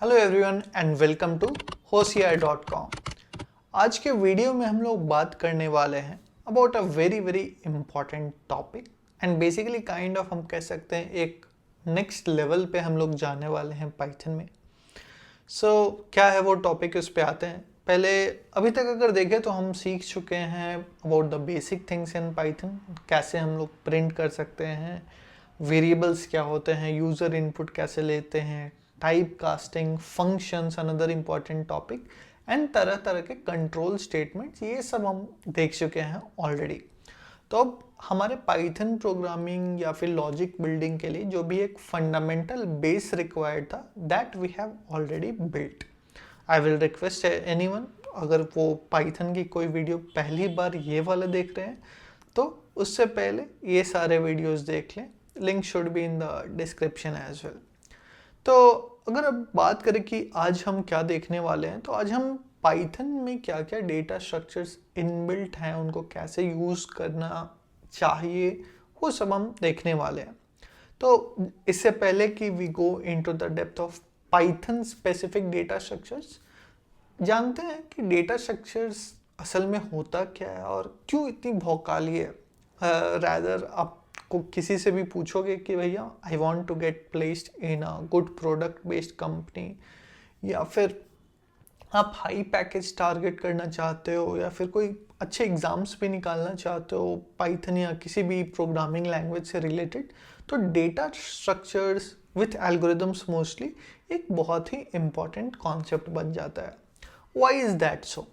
Hello everyone and welcome to होशियार.com। आज के वीडियो में हम लोग बात करने वाले हैं about a very very important topic and basically kind of हम कह सकते हैं एक नेक्स्ट लेवल पे हम लोग जाने वाले हैं पाइथन में। क्या है वो टॉपिक, उस पे आते हैं। पहले अभी तक अगर देखें तो हम सीख चुके हैं about the basic things in Python, कैसे हम लोग प्रिंट कर सकते हैं, वेरिएबल्स क्या होते हैं, यूज़र इनपुट कैसे लेते हैं, type casting, functions another important topic, and तरह तरह के कंट्रोल स्टेटमेंट्स, ये सब हम देख चुके हैं ऑलरेडी। तो अब हमारे पाइथन प्रोग्रामिंग या फिर लॉजिक बिल्डिंग के लिए जो भी एक फंडामेंटल बेस रिक्वायर्ड था, that we have already built. I will request anyone, अगर वो पाइथन की कोई वीडियो पहली बार ये वाले देख रहे हैं तो उससे पहले ये सारे वीडियोस देख लें, link should be in the description as well. तो अगर अब बात करें कि आज हम क्या देखने वाले हैं, तो आज हम पाइथन में क्या क्या डेटा स्ट्रक्चर्स इनबिल्ट हैं, उनको कैसे यूज़ करना चाहिए, वो सब हम देखने वाले हैं। तो इससे पहले कि we go into the depth of Python specific data structures, जानते हैं कि डेटा स्ट्रक्चर्स असल में होता क्या है और क्यों इतनी भौकाली है। रादर आपको किसी से भी पूछोगे कि भैया I want to get placed in a good product based company, या फिर आप हाई पैकेज टारगेट करना चाहते हो, या फिर कोई अच्छे एग्जाम्स भी निकालना चाहते हो पाइथन या किसी भी प्रोग्रामिंग लैंग्वेज से रिलेटेड, तो data structures with algorithms mostly एक बहुत ही इम्पॉर्टेंट कॉन्सेप्ट बन जाता है। वाई इज़ दैट सो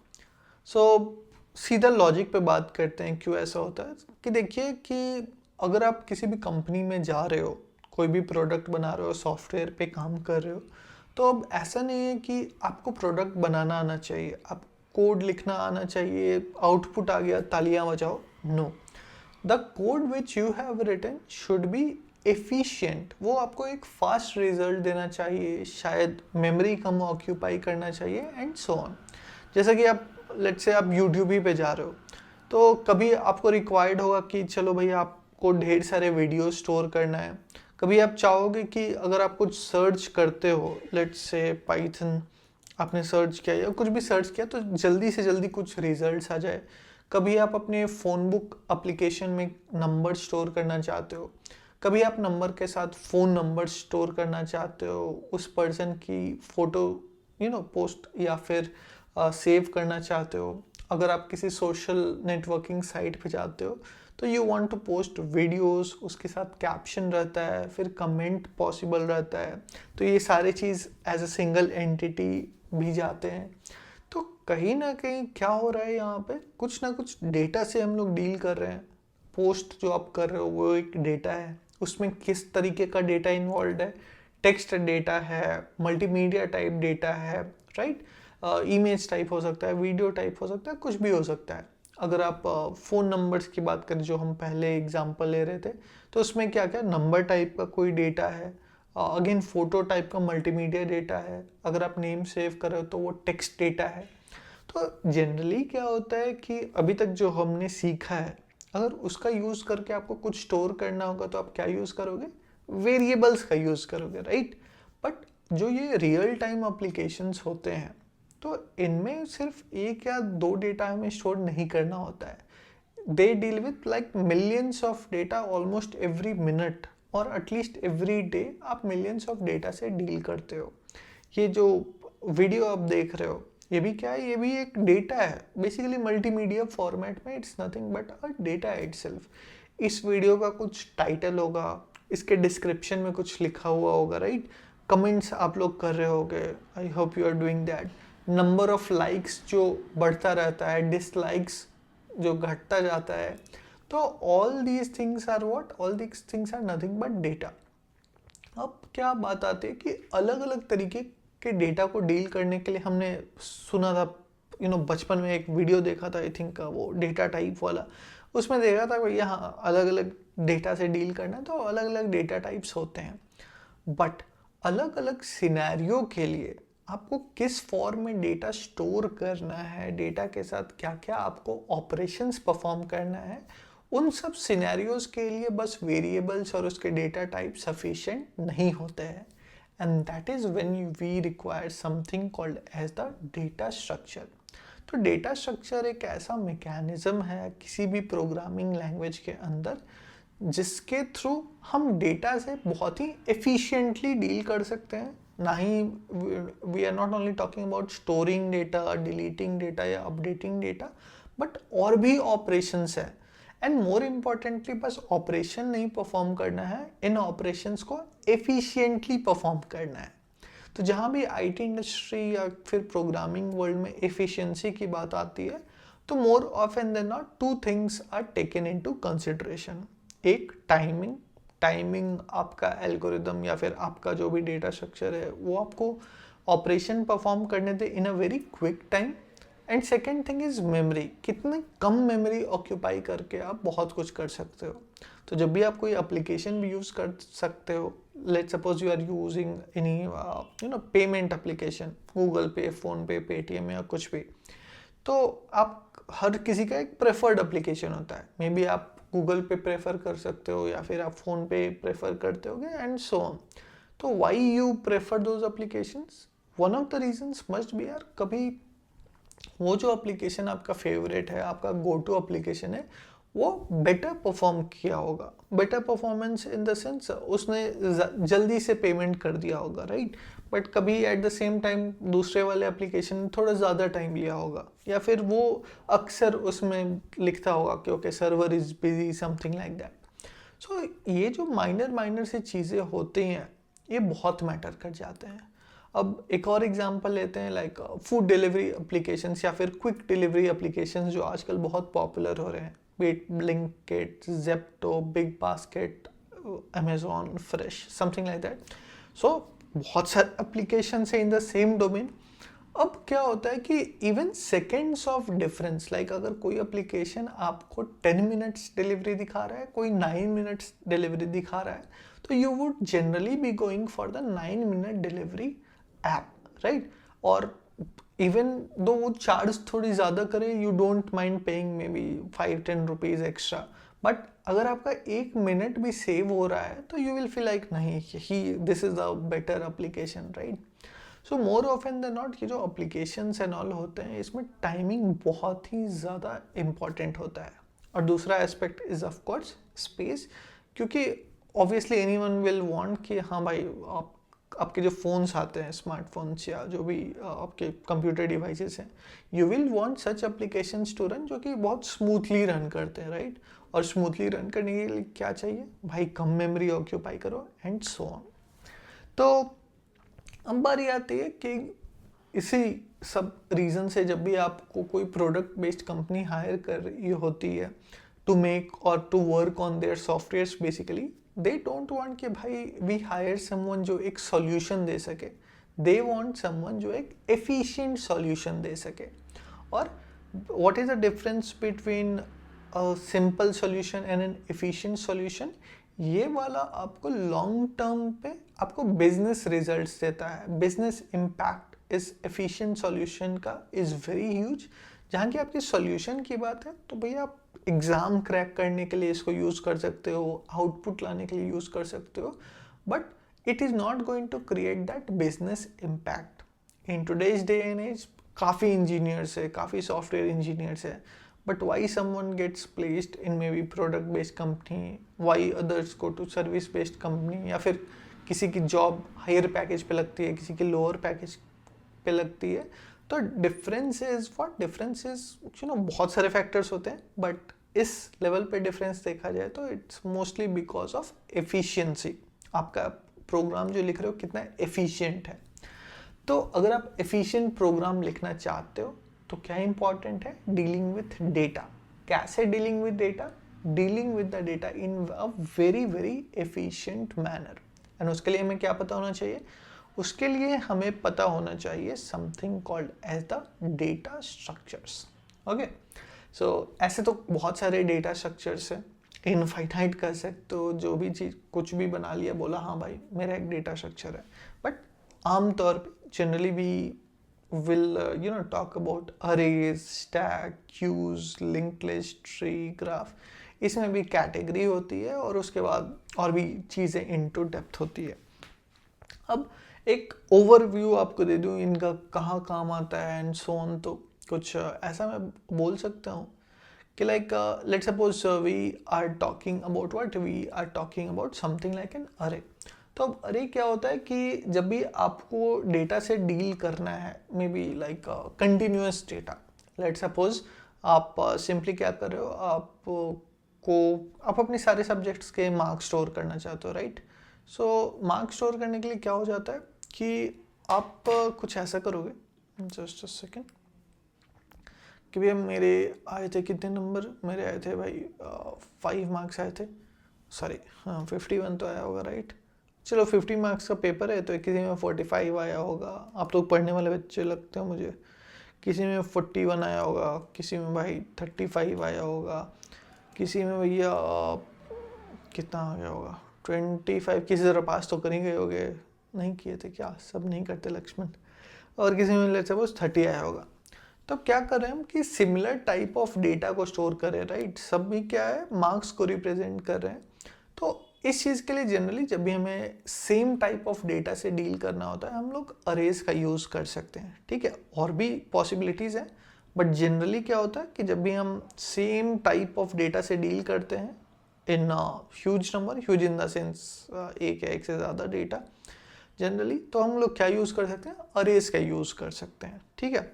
सीधा लॉजिक पे बात करते हैं क्यों ऐसा होता है। कि देखिए कि अगर आप किसी भी कंपनी में जा रहे हो, कोई भी प्रोडक्ट बना रहे हो, सॉफ्टवेयर पे काम कर रहे हो, तो अब ऐसा नहीं है कि आपको प्रोडक्ट बनाना आना चाहिए, आप कोड लिखना आना चाहिए, आउटपुट आ गया तालियां बजाओ। No, the code which you have written should be efficient. वो आपको एक फास्ट रिजल्ट देना चाहिए, शायद मेमोरी कम ऑक्यूपाई करना चाहिए एंड सो ऑन। जैसा कि आप लेट्स से आप यूट्यूब ही पे जा रहे हो, तो कभी आपको रिक्वायर्ड होगा कि चलो भैया आपको ढेर सारे वीडियो स्टोर करना है। कभी आप चाहोगे कि अगर आप कुछ सर्च करते हो, लेट्स से पाइथन आपने सर्च किया या कुछ भी सर्च किया, तो जल्दी से जल्दी कुछ रिजल्ट्स आ जाए। कभी आप अपने फ़ोन बुक एप्लीकेशन में नंबर स्टोर करना चाहते हो, कभी आप नंबर के साथ फ़ोन नंबर स्टोर करना चाहते हो, उस पर्सन की फ़ोटो पोस्ट या फिर सेव करना चाहते हो। अगर आप किसी सोशल नेटवर्किंग साइट पे जाते हो तो you want to post videos, उसके साथ कैप्शन रहता है, फिर कमेंट पॉसिबल रहता है, तो ये सारे चीज़ एज अ सिंगल एंटिटी भी जाते हैं। तो कहीं ना कहीं क्या हो रहा है, यहाँ पे कुछ ना कुछ डेटा से हम लोग डील कर रहे हैं। पोस्ट जो आप कर रहे हो वो एक डेटा है, उसमें किस तरीके का डेटा इन्वॉल्व है, टेक्स्ट डेटा है, मल्टीमीडिया टाइप डेटा है, राइट, इमेज टाइप हो सकता है, वीडियो टाइप हो सकता है, कुछ भी हो सकता है। अगर आप फ़ोन नंबर्स की बात करें जो हम पहले एग्जांपल ले रहे थे, तो उसमें क्या क्या नंबर टाइप का कोई डेटा है, अगेन फोटो टाइप का मल्टीमीडिया डेटा है, अगर आप नेम सेव कर रहे हो तो वो टेक्स्ट डेटा है। तो जनरली क्या होता है कि अभी तक जो हमने सीखा है, अगर उसका यूज़ करके आपको कुछ स्टोर करना होगा तो आप क्या यूज़ करोगे, वेरिएबल्स का यूज़ करोगे, राइट। बट जो ये रियल टाइम एप्लीकेशंस होते हैं, तो इनमें सिर्फ एक या दो डेटा हमें स्टोर नहीं करना होता है। They deal with like millions of data almost every minute, और एटलीस्ट एवरी डे आप मिलियंस ऑफ डेटा से डील करते हो। ये जो वीडियो आप देख रहे हो, ये भी क्या है, ये भी एक डेटा है बेसिकली मल्टीमीडिया फॉर्मेट में। It's nothing but a data itself. इस वीडियो का कुछ टाइटल होगा, इसके डिस्क्रिप्शन में कुछ लिखा हुआ होगा, राइट। कमेंट्स आप लोग कर रहे होगे, I hope you are doing that. Number of likes जो बढ़ता रहता है, डिसलाइक्स जो घटता जाता है। तो all these things are what, all these things are nothing but data. अब क्या बात आती है कि अलग अलग तरीके के डेटा को डील करने के लिए हमने सुना था, बचपन में एक वीडियो देखा था, आई थिंक वो डेटा टाइप वाला। उसमें देखा था भैया हाँ, अलग अलग डेटा से डील करना है तो अलग अलग डेटा टाइप्स होते हैं। बट अलग अलग सिनेरियो के लिए आपको किस फॉर्म में डेटा स्टोर करना है, डेटा के साथ क्या क्या आपको ऑपरेशंस परफॉर्म करना है, उन सब सिनेरियोज के लिए बस वेरिएबल्स और उसके डेटा टाइप सफिशिएंट नहीं होते हैं। and that is when we require something called as the data structure. तो डेटा स्ट्रक्चर एक ऐसा मैकेनिज्म है किसी भी प्रोग्रामिंग लैंग्वेज के अंदर जिसके थ्रू हम डेटा से बहुत ही एफिशिएंटली डील कर सकते हैं. ना ही we are not only talking about storing data, deleting data या अपडेटिंग डेटा, बट और भी ऑपरेशंस है. एंड मोर इम्पॉर्टेंटली बस ऑपरेशन नहीं परफॉर्म करना है, इन ऑपरेशंस को एफिशिएंटली परफॉर्म करना है. तो जहाँ भी आईटी इंडस्ट्री या फिर प्रोग्रामिंग वर्ल्ड में एफिशिएंसी की बात आती है तो more often than not two things are taken into consideration. एक टाइमिंग आपका एल्गोरिदम या फिर आपका जो भी डेटा स्ट्रक्चर है वो आपको ऑपरेशन परफॉर्म करने दे in a very quick time. And second thing is memory, कितने कम मेमोरी ऑक्यूपाई करके आप बहुत कुछ कर सकते हो. तो जब भी आप कोई एप्लीकेशन भी यूज़ कर सकते हो, let's suppose you are using any payment application, Google Pay, PhonePe, Paytm या कुछ भी, तो आप हर किसी का एक प्रेफर्ड एप्लीकेशन होता है. मे बी आप गूगल पे प्रेफर कर सकते हो या फिर आप फ़ोन पे प्रेफर करते होगे एंड सो ऑन. तो why you prefer those applications? One of the reasons must be यार कभी वो जो एप्लीकेशन आपका फेवरेट है, आपका गो टू एप्लीकेशन है, वो बेटर परफॉर्म किया होगा. Better performance in the sense उसने जल्दी से पेमेंट कर दिया होगा, राइट. बट कभी एट द सेम टाइम दूसरे वाले एप्लीकेशन में थोड़ा ज़्यादा टाइम लिया होगा, या फिर वो अक्सर उसमें लिखता होगा कि okay server is busy, something like that. So ये जो माइनर से चीज़ें होती हैं ये बहुत मैटर कर जाते हैं. अब एक और एग्जांपल लेते हैं, लाइक फूड डिलीवरी एप्लीकेशंस या फिर क्विक डिलीवरी एप्लीकेशंस जो आजकल बहुत पॉपुलर हो रहे हैं. Blinkit, Zepto, Big Basket, Amazon Fresh, something like that. So बहुत सारे एप्लीकेशंस हैं इन द सेम डोमेन. अब क्या होता है कि even seconds of difference, like अगर कोई एप्लीकेशन आपको 10 मिनट्स डिलीवरी दिखा रहा है, कोई 9 मिनट्स डिलीवरी दिखा रहा है, तो you would generally be going for the 9 minute delivery app, right. और इवन दो वो चार्ज थोड़ी ज़्यादा करे, you don't mind paying may be 5-10 rupees extra. But अगर आपका 1 मिनट भी सेव हो रहा है तो यू विल फील लाइक नहीं ही this is a better application, right. So more often than not ये जो एप्लीकेशंस एंड ऑल होते हैं इसमें टाइमिंग बहुत ही ज़्यादा इम्पॉर्टेंट होता है. और दूसरा aspect is of course space, क्योंकि ऑब्वियसली एनीवन विल वांट कि हाँ भाई आपके जो फ़ोन्स आते हैं, स्मार्टफोन्स या जो भी आपके कंप्यूटर डिवाइसेस हैं, you will want such applications to run जो कि बहुत स्मूथली रन करते हैं, राइट. और स्मूथली रन करने के लिए क्या चाहिए भाई, कम मेमोरी ऑक्यूपाई करो एंड सो ऑन. तो अब बारी आती है कि इसी सब रीज़न से जब भी आपको कोई प्रोडक्ट बेस्ड कंपनी हायर कर रही होती है टू मेक और to work on their softwares, basically they don't want कि भाई वी हायर समवन जो एक सॉल्यूशन दे सके, दे वांट समवन जो एक एफिशिएंट सॉल्यूशन दे सके. और what is the difference between a simple solution and N efficient solution? ये वाला आपको लॉन्ग टर्म पे आपको बिजनेस रिजल्ट्स देता है. बिजनेस इम्पैक्ट इस एफिशिएंट सॉल्यूशन का इज़ वेरी ह्यूज. जहाँ की आपकी सॉल्यूशन की बात है तो भैया आप एग्ज़ाम क्रैक करने के लिए इसको यूज़ कर सकते हो, आउटपुट लाने के लिए यूज़ कर सकते हो, but it is not going to create that business impact. In today's day and as काफ़ी इंजीनियर्स है, काफ़ी सॉफ्टवेयर इंजीनियर्स है, but why someone gets placed in maybe product based company, why others go to service based company, या फिर किसी की job hire package पे लगती है, किसी की लोअर पैकेज पे लगती है. तो difference is what, difference is बहुत सारे फैक्टर्स होते हैं, बट इस लेवल पे डिफरेंस देखा जाए तो it's mostly because of efficiency. आपका प्रोग्राम जो लिख रहे हो कितना एफिशिएंट है. तो अगर आप एफिशिएंट प्रोग्राम लिखना चाहते हो तो क्या इंपॉर्टेंट है, डीलिंग विथ डेटा. कैसे dealing with data? Dealing with the data in a very very efficient manner. And उसके लिए हमें क्या पता होना चाहिए? उसके लिए हमें पता होना चाहिए something called as the data structures. Okay, so ऐसे तो बहुत सारे डेटा स्ट्रक्चर्स हैं, इनफाइनाइट कर सकते हो, जो भी चीज़ कुछ भी बना लिया, बोला हाँ भाई मेरा एक डेटा स्ट्रक्चर है. बट आमतौर पर जनरली भी will talk about arrays, stack, queues, linked list, tree, graph. इसमें भी कैटेगरी होती है और उसके बाद और भी चीज़ें इनटू डेप्थ होती है. अब एक ओवरव्यू आपको दे दूं इनका कहाँ काम आता है एंड सो ऑन, तो कुछ ऐसा मैं बोल सकता हूँ कि like let's suppose we are talking about what, we are talking about something like an array. तो अब अरे क्या होता है कि जब भी आपको डेटा से डील करना है, may be like continuous data, let's suppose आप सिंपली क्या कर रहे हो, आप अपने सारे सब्जेक्ट्स के मार्क्स स्टोर करना चाहते हो, राइट। सो मार्क्स स्टोर करने के लिए क्या हो जाता है कि आप कुछ ऐसा करोगे, जस्ट अ सेकेंड, कि भैया मेरे आए थे कितने नंबर, मेरे आए थे भाई 5 मार्क्स आए थे, सॉरी हाँ 51 तो आया होगा, राइट। चलो 50 मार्क्स का पेपर है तो किसी में 45 आया होगा, आप लोग पढ़ने वाले बच्चे लगते हो मुझे। किसी में 41 आया होगा, किसी में भाई 35 आया होगा, किसी में भैया कितना आ गया होगा 25, किसी तरह पास तो कर ही गए होगे, नहीं किए थे क्या, सब नहीं करते लक्ष्मण। और किसी में लेट्स सपोज 30 आया होगा। तो क्या कर रहे हैं हम कि सिमिलर टाइप ऑफ डेटा को स्टोर कर रहे हैं, राइट। सब भी क्या है, मार्क्स को रिप्रेजेंट कर रहे हैं। तो इस चीज़ के लिए जनरली जब भी हमें सेम टाइप ऑफ डेटा से डील करना होता है, हम लोग अरेज का यूज़ कर सकते हैं, ठीक है। और भी पॉसिबिलिटीज़ हैं, बट जनरली क्या होता है कि जब भी हम सेम टाइप ऑफ डेटा से डील करते हैं in huge number, huge in the sense एक या एक से ज़्यादा डेटा जनरली, तो हम लोग क्या यूज़ कर सकते हैं, अरेज का यूज़ कर सकते हैं, ठीक है।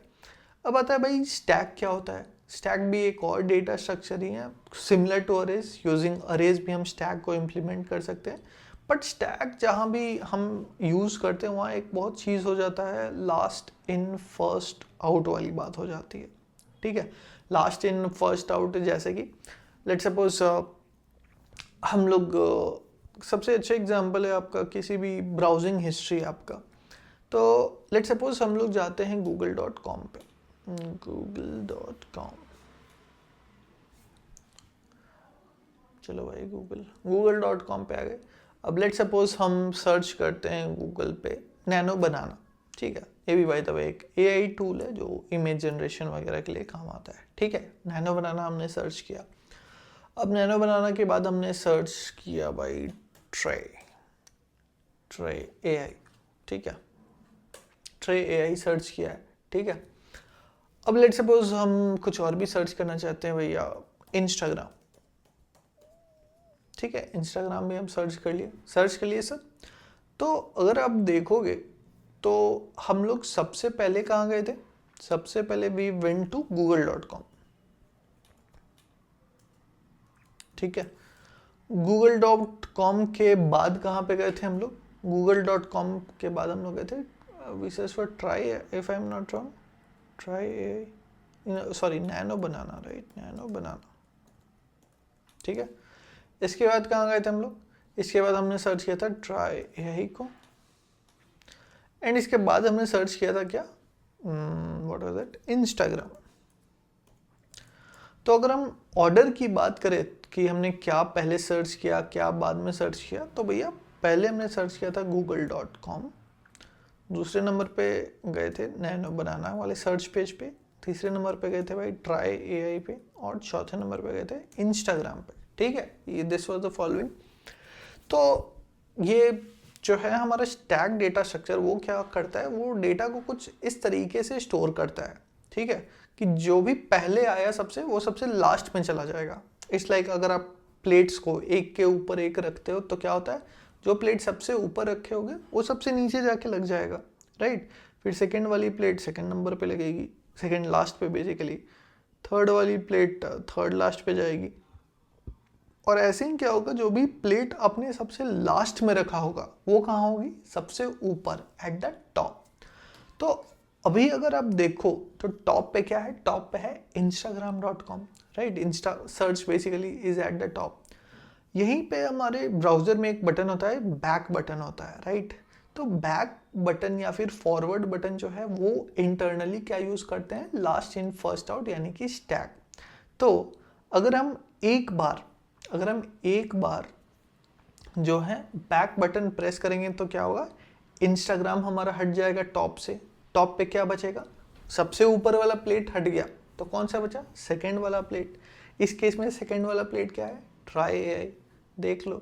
अब आता है भाई स्टैक क्या होता है। स्टैक भी एक और डेटा स्ट्रक्चर ही है, similar to arrays. Using arrays भी हम स्टैक को इम्प्लीमेंट कर सकते हैं, बट स्टैक जहाँ भी हम यूज़ करते हैं वहाँ एक बहुत चीज़ हो जाता है, लास्ट इन फर्स्ट आउट वाली बात हो जाती है, ठीक है। लास्ट इन फर्स्ट आउट जैसे कि लेट्स सपोज हम लोग सबसे अच्छा एग्जांपल है आपका किसी भी ब्राउजिंग हिस्ट्री आपका। तो लेट्स सपोज हम लोग जाते हैं google.com पे, google.com, चलो भाई google.com पे आ गए। अब लेट्स सपोज हम सर्च करते हैं गूगल पे नैनो बनाना, ठीक है। ये भी भाई तब एक AI टूल है जो इमेज जनरेशन वगैरह के लिए काम आता है, ठीक है। नैनो बनाना हमने सर्च किया। अब नैनो बनाना के बाद हमने सर्च किया भाई ट्रे AI, ठीक है। ट्रे AI सर्च किया है, ठीक है। अब लेट्स सपोज हम कुछ और भी सर्च करना चाहते हैं भैया, इंस्टाग्राम, ठीक है। इंस्टाग्राम भी हम सर्च कर लिए सर। तो अगर आप देखोगे तो हम लोग सबसे पहले कहाँ गए थे, सबसे पहले वी वेंट टू google.com, ठीक है। google.com के बाद कहाँ पे गए थे हम लोग, google.com के बाद हम लोग गए थे we search for try, if I am not wrong, try sorry nano banana, right, nano banana, ठीक है। इसके बाद कहाँ गए थे हम लोग, इसके बाद हमने सर्च किया था ट्राई AI को, एंड इसके बाद हमने सर्च किया था क्या, व्हाट वाज दैट, इंस्टाग्राम। तो अगर हम ऑर्डर की बात करें कि हमने क्या पहले सर्च किया क्या बाद में सर्च किया, तो भैया पहले हमने सर्च किया था google.com, दूसरे नंबर पे गए थे नैनो बनाना वाले सर्च पेज पे, तीसरे नंबर पे गए थे भाई ट्राई AI पे, और चौथे नंबर पे गए थे इंस्टाग्राम पे, ठीक है। ये दिस वाज द फॉलोइंग। तो ये जो है हमारा स्टैक डेटा स्ट्रक्चर, वो क्या करता है, वो डेटा को कुछ इस तरीके से स्टोर करता है, ठीक है, कि जो भी पहले आया सबसे, वो सबसे लास्ट में चला जाएगा। इट्स लाइक अगर आप प्लेट्स को एक के ऊपर एक रखते हो तो क्या होता है, जो प्लेट सबसे ऊपर रखे होगे वो सबसे नीचे जाके लग जाएगा, राइट। फिर सेकेंड वाली प्लेट सेकेंड नंबर पे लगेगी, सेकेंड लास्ट पे बेसिकली, थर्ड वाली प्लेट थर्ड लास्ट पे जाएगी, और ऐसे ही क्या होगा, जो भी प्लेट अपने सबसे लास्ट में रखा होगा वो कहाँ होगी, सबसे ऊपर एट द टॉप। तो अभी अगर आप देखो तो टॉप पे क्या है, टॉप पे है instagram.com, right. Insta search basically is at the top. यहीं पे हमारे ब्राउजर में एक बटन होता है, बैक बटन होता है, राइट। तो बैक बटन या फिर फॉरवर्ड बटन जो है वो इंटरनली क्या यूज करते हैं, लास्ट इन फर्स्ट आउट यानी कि स्टैक। तो अगर हम एक बार जो है बैक बटन प्रेस करेंगे तो क्या होगा, इंस्टाग्राम हमारा हट जाएगा टॉप से। टॉप पे क्या बचेगा, सबसे ऊपर वाला प्लेट हट गया तो कौन सा बचा, सेकंड वाला प्लेट। इस केस में सेकंड वाला प्लेट क्या है, ट्राई AI, देख लो।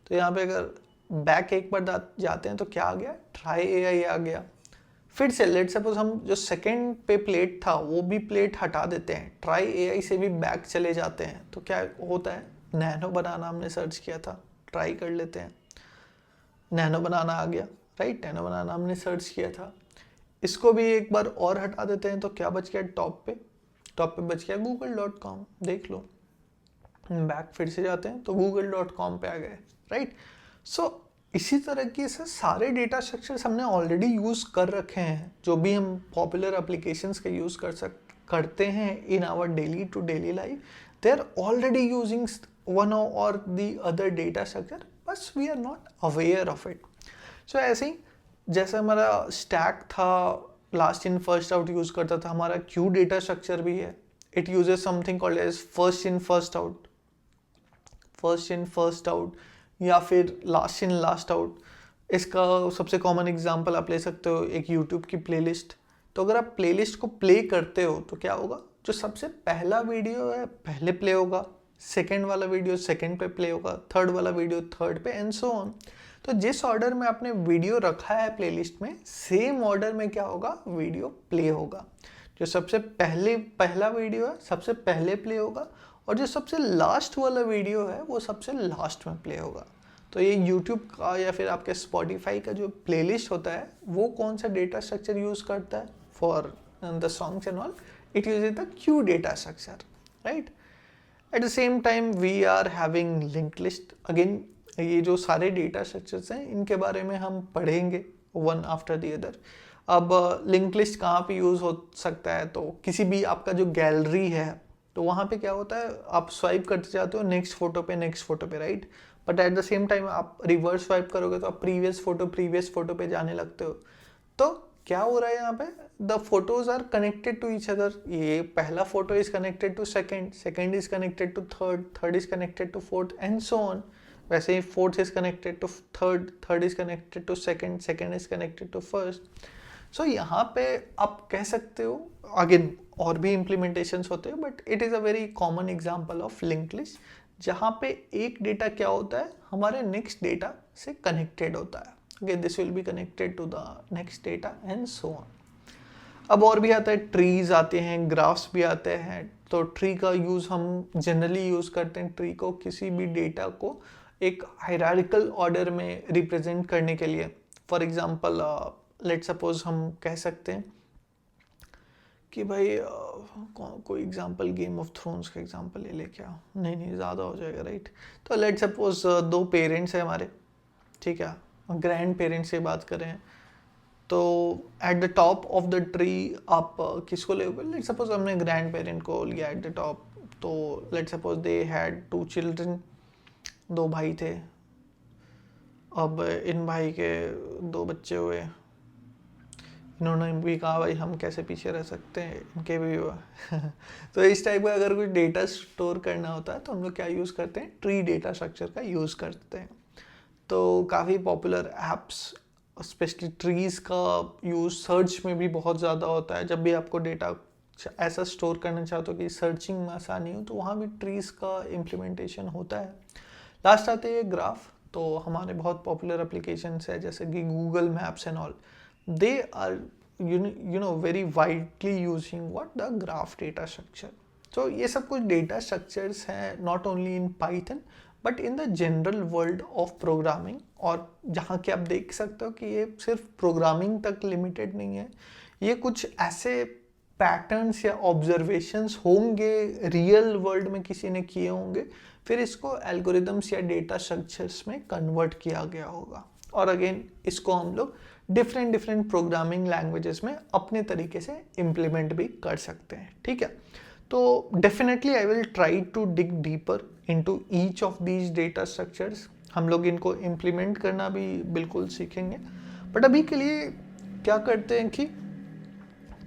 तो यहाँ पे अगर बैक एक बार जाते हैं तो क्या आ गया, ट्राई एआई आ गया। फिर से लेट सपोज हम जो सेकंड पे प्लेट था वो भी प्लेट हटा देते हैं, ट्राई एआई से भी बैक चले जाते हैं, तो क्या होता है, नैनो बनाना हमने सर्च किया था, ट्राई कर लेते हैं, नैनो बनाना आ गया, राइट, नैनो बनाना हमने सर्च किया था। इसको भी एक बार और हटा देते हैं तो क्या बच गया, टॉप पे बच गया google.com, देख लो। बैक फिर से जाते हैं तो google.com पे आ गए, राइट। सो इसी तरीके से सारे डेटा स्ट्रक्चर्स हमने ऑलरेडी यूज़ कर रखे हैं, जो भी हम पॉपुलर एप्लीकेशंस का यूज़ करते हैं in our daily to daily life, they are already using one or the other data structure, बस we are not aware of it. So ऐसे ही जैसे हमारा स्टैक था, last in first out use करता था, हमारा क्यू डेटा स्ट्रक्चर भी है, it uses something called as first in first out या फिर लास्ट इन लास्ट आउट। इसका सबसे कॉमन एग्जांपल आप ले सकते हो एक यूट्यूब की प्लेलिस्ट। तो अगर आप प्लेलिस्ट को प्ले करते हो तो क्या होगा, जो सबसे पहला वीडियो है पहले प्ले होगा, सेकंड वाला वीडियो सेकंड पे प्ले होगा, थर्ड वाला वीडियो थर्ड पे, एंड सो ऑन। तो जिस ऑर्डर में आपने वीडियो रखा है प्लेलिस्ट में, सेम ऑर्डर में क्या होगा, वीडियो प्ले होगा। जो सबसे पहला वीडियो है सबसे पहले प्ले होगा, और जो सबसे लास्ट वाला वीडियो है वो सबसे लास्ट में प्ले होगा। तो ये यूट्यूब का या फिर आपके स्पॉटिफाई का जो प्लेलिस्ट होता है वो कौन सा डेटा स्ट्रक्चर यूज़ करता है for the songs and all, it uses the queue data structure, right. At the same time we are having link list. Again ये जो सारे डेटा स्ट्रक्चर्स हैं इनके बारे में हम पढ़ेंगे वन आफ्टर द अदर। अब लिंक लिस्ट कहाँ पे यूज़ हो सकता है, तो किसी भी आपका जो गैलरी है तो वहाँ पे क्या होता है, आप स्वाइप करते जाते हो नेक्स्ट फोटो पे, right. But at the same time आप रिवर्स स्वाइप करोगे तो आप प्रीवियस फोटो पे जाने लगते हो। तो क्या हो रहा है यहाँ पे, the photos are connected to each other. ये पहला photo is connected to second is connected to third is connected to fourth, and so on. वैसे ही fourth is connected to third is connected to second is connected to first. So यहाँ पे आप कह सकते हो, अगेन और भी इम्प्लीमेंटेशंस होते हैं, but it is a very common example of link list, जहाँ पे एक डेटा क्या होता है, हमारे नेक्स्ट डेटा से कनेक्टेड होता है। Okay, this will be connected to the next data and so on. अब और भी आता है, ट्रीज आते हैं, ग्राफ्स भी आते हैं। तो ट्री का यूज़ हम जनरली यूज़ करते हैं ट्री को किसी भी डेटा को एक हायरार्किकल ऑर्डर में रिप्रेजेंट करने के लिए। फॉर एग्जांपल लेट सपोज हम कह सकते हैं कि भाई कोई एग्जांपल गेम ऑफ थ्रोन्स का एग्जांपल ले ले, क्या, नहीं ज़्यादा हो जाएगा, राइट। तो लेट सपोज दो पेरेंट्स हैं हमारे, ठीक है, ग्रैंड पेरेंट्स से बात करें, तो at the top of the tree आप किसको लेोगे, लेट सपोज हमने ग्रैंड पेरेंट को लिया एट द टॉप। तो let suppose they had 2 children, 2 भाई थे। अब इन भाई के 2 बच्चे हुए, इन्होंने भी कहा भाई हम कैसे पीछे रह सकते हैं, इनके भी हुआ। तो इस टाइप का अगर कुछ डेटा स्टोर करना होता है तो हम लोग क्या यूज़ करते हैं, ट्री डेटा स्ट्रक्चर का यूज़ करते हैं। तो काफ़ी पॉपुलर ऐप्स स्पेशली ट्रीज़ का यूज़ सर्च में भी बहुत ज़्यादा होता है। जब भी आपको डेटा ऐसा स्टोर करना चाहते हो कि सर्चिंग में आसानी हो, तो वहाँ भी ट्रीज़ का इम्प्लीमेंटेशन होता है। लास्ट आते हैं ग्राफ। तो हमारे बहुत पॉपुलर एप्लीकेशंस है जैसे कि Google maps and all, they are very widely using what the graph data structure. So ये सब कुछ data structures हैं not only in Python but in the general world of programming, और जहाँ कि आप देख सकते हो कि ये सिर्फ प्रोग्रामिंग तक लिमिटेड नहीं है, ये कुछ ऐसे पैटर्न्स या ऑब्जर्वेशंस होंगे रियल वर्ल्ड में किसी ने किए होंगे, फिर इसको एल्गोरिदम्स या डेटा स्ट्रक्चर्स में कन्वर्ट किया गया होगा, और अगेन इसको हम लोग डिफरेंट प्रोग्रामिंग लैंग्वेजेस में अपने तरीके से इम्प्लीमेंट भी कर सकते हैं, ठीक है। तो definitely I will try to dig deeper into each of these data structures. हम लोग इनको इम्प्लीमेंट करना भी बिल्कुल सीखेंगे, बट अभी के लिए क्या करते हैं कि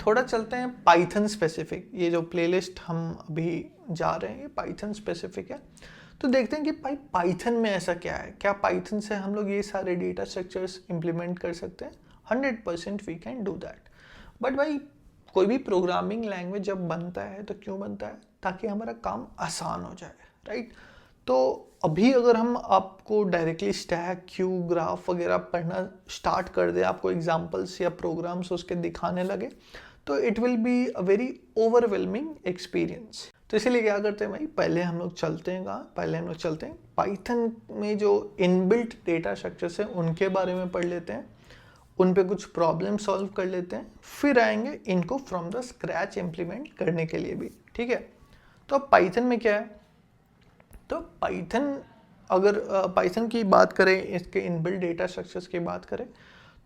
थोड़ा चलते हैं पाइथन स्पेसिफिक। ये जो प्लेलिस्ट हम अभी जा रहे हैं ये पाइथन स्पेसिफिक है, तो देखते हैं कि भाई पाइथन में ऐसा क्या है, क्या पाइथन से हम लोग ये सारे डेटा स्ट्रक्चर्स इम्प्लीमेंट कर सकते हैं। 100% we can do that. But भाई कोई भी प्रोग्रामिंग लैंग्वेज जब बनता है तो क्यों बनता है, ताकि हमारा काम आसान हो जाए, राइट। तो अभी अगर हम आपको डायरेक्टली स्टैक क्यू ग्राफ वगैरह पढ़ना स्टार्ट कर दे, आपको एग्जांपल्स या प्रोग्राम्स उसके दिखाने लगे, तो it will be a very overwhelming experience. तो इसीलिए क्या करते हैं भाई, पहले हम लोग चलते हैं पाइथन में जो इनबिल्ट डेटा स्ट्रक्चर्स हैं उनके बारे में पढ़ लेते हैं, उन पे कुछ प्रॉब्लम सॉल्व कर लेते हैं, फिर आएंगे इनको फ्रॉम द स्क्रैच इम्प्लीमेंट करने के लिए भी, ठीक है। तो अब पाइथन में क्या है, तो पाइथन अगर पाइथन की बात करें, इसके इनबिल्ट डेटा स्ट्रक्चर्स की बात करें,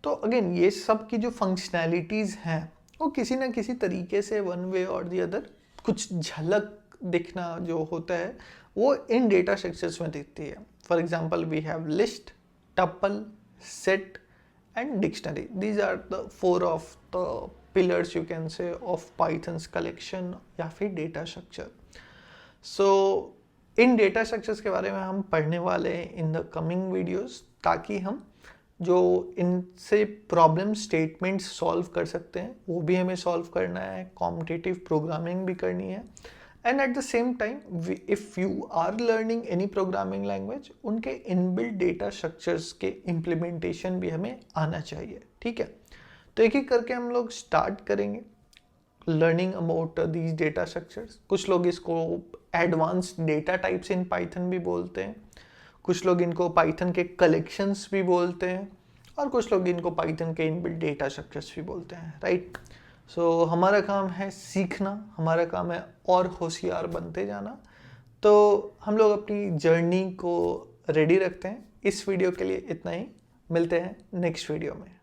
तो अगेन ये सब की जो फंक्शनैलिटीज़ हैं वो किसी ना किसी तरीके से वन वे और दी अदर कुछ झलक दिखना जो होता है वो इन डेटा स्ट्रक्चर्स में दिखती है। For example we have list, tuple, set and dictionary. These are the 4 of the pillars you can say of Python's collection या फिर data structure. So in data structures के बारे में हम पढ़ने वाले हैं इन द कमिंग वीडियोस, ताकि हम जो इनसे प्रॉब्लम स्टेटमेंट्स सॉल्व कर सकते हैं वो भी हमें सॉल्व करना है, कॉम्पिटिटिव प्रोग्रामिंग भी करनी है, and at the same time if you are learning any programming language, उनके इनबिल्ट डेटा स्ट्रक्चर्स के इम्प्लीमेंटेशन भी हमें आना चाहिए, ठीक है। तो एक एक करके हम लोग स्टार्ट करेंगे learning about these data structures. कुछ लोग इसको advanced data types in Python भी बोलते हैं, कुछ लोग इनको पाइथन के कलेक्शंस भी बोलते हैं, और कुछ लोग इनको पाइथन के इनबिल्ट डेटा स्ट्रक्चर्स भी बोलते हैं, राइट। सो हमारा काम है सीखना, हमारा काम है और होशियार बनते जाना। तो हम लोग अपनी जर्नी को रेडी रखते हैं। इस वीडियो के लिए इतना ही, मिलते हैं नेक्स्ट वीडियो में।